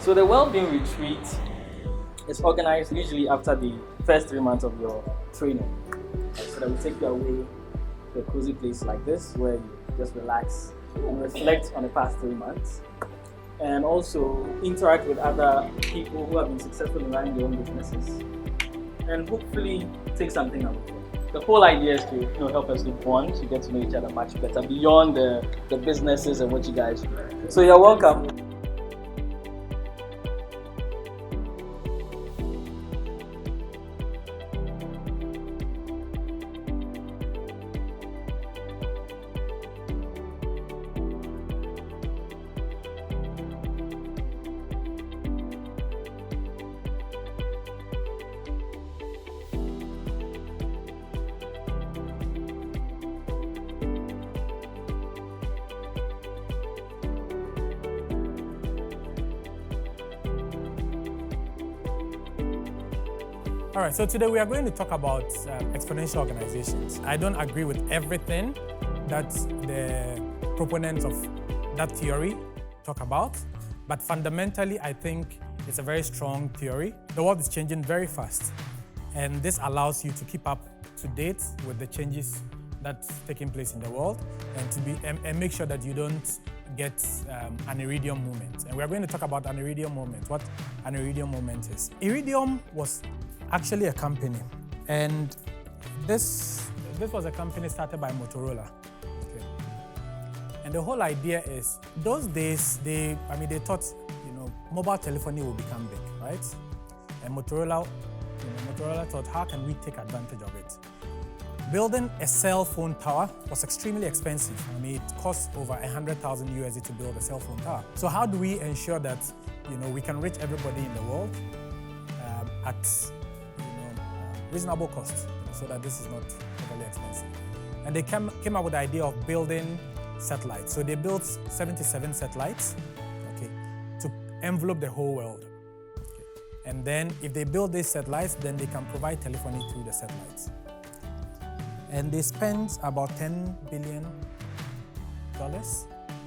So the Wellbeing Retreat is organized usually after the first 3 months of your training. So that we take you away to a cozy place like this where you just relax and reflect on the past 3 months. And also interact with other people who have been successful in running their own businesses. And hopefully take something out of it. The whole idea is to help us to bond, to get to know each other much better beyond the businesses and what you guys do. So you're welcome. All right, so today we are going to talk about exponential organizations. I don't agree with everything that the proponents of that theory talk about, but fundamentally I think it's a very strong theory. The world is changing very fast, and this allows you to keep up to date with the changes that's taking place in the world and make sure that you don't get an iridium moment. And we're going to talk about an iridium moment, what an iridium moment is. Iridium was actually a company, and this was a company started by Motorola. Okay. And the whole idea is, those days they thought mobile telephony will become big, right? And Motorola thought, how can we take advantage of it? Building a cell phone tower was extremely expensive. It cost over $100,000 to build a cell phone tower. So how do we ensure that we can reach everybody in the world at reasonable cost, so that this is not overly expensive? And they came up with the idea of building satellites. So they built 77 satellites, okay, to envelope the whole world. Okay. And then if they build these satellites, then they can provide telephony through the satellites. And they spent about $10 billion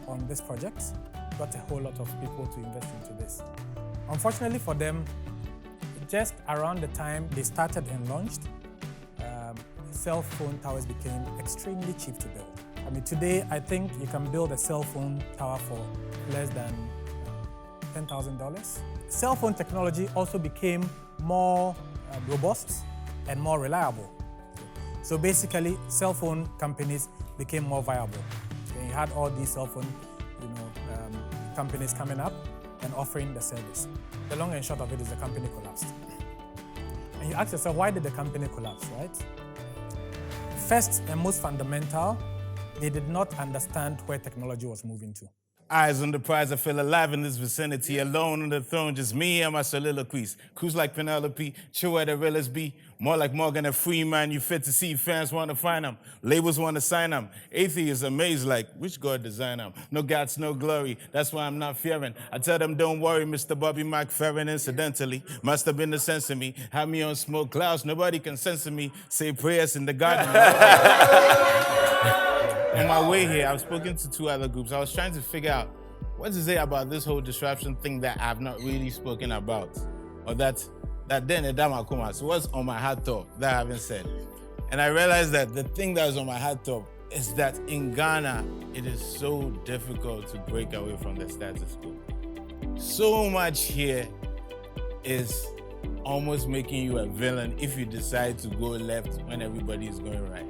on this project, got a whole lot of people to invest into this. Unfortunately for them, just around the time they started and launched, cell phone towers became extremely cheap to build. Today, I think you can build a cell phone tower for less than $10,000. Cell phone technology also became more robust and more reliable. So basically, cell phone companies became more viable. And you had all these cell phone companies coming up and offering the service. The long and short of it is the company collapsed. And you ask yourself, why did the company collapse, right? First and most fundamental, they did not understand where technology was moving to. Eyes on the prize, I feel alive in this vicinity. Alone on the throne, just me and my soliloquies. Cruise like Penelope, chill where the realest be. More like Morgan and Freeman, you fit to see fans want to find them. Labels want to sign them. Atheists amazed like, which God designed them? No gods, no glory, that's why I'm not fearing. I tell them, don't worry, Mr. Bobby McFerrin, incidentally. Must have been the sense of me. Have me on smoke clouds, nobody can censor me. Say prayers in the garden. On my way here, I've spoken to 2 other groups. I was trying to figure out what to say about this whole disruption thing that I've not really spoken about. Or that then Edama. So what's on my heart top that I haven't said? And I realized that the thing that is on my heart top is that in Ghana, it is so difficult to break away from the status quo. So much here is almost making you a villain if you decide to go left when everybody is going right.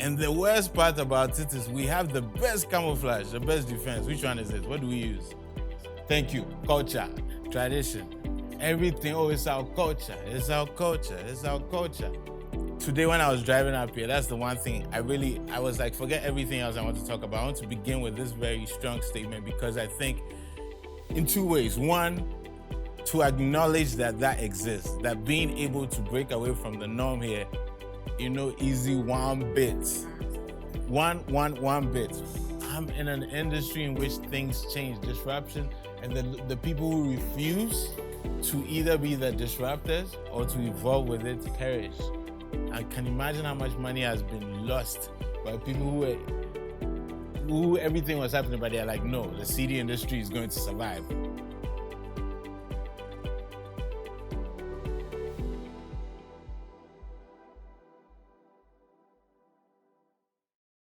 And the worst part about it is we have the best camouflage, the best defense. Which one is it? What do we use? Thank you. Culture, tradition, everything. Oh, it's our culture. It's our culture. It's our culture. Today when I was driving up here, that's the one thing I was like, forget everything else I want to talk about. I want to begin with this very strong statement because I think in 2 ways. One, to acknowledge that exists, that being able to break away from the norm here, easy 1 bit. One bit. I'm in an industry in which things change, disruption, and the people who refuse to either be the disruptors or to evolve with it perish. I can imagine how much money has been lost by people who everything was happening, but they're like, no, the CD industry is going to survive.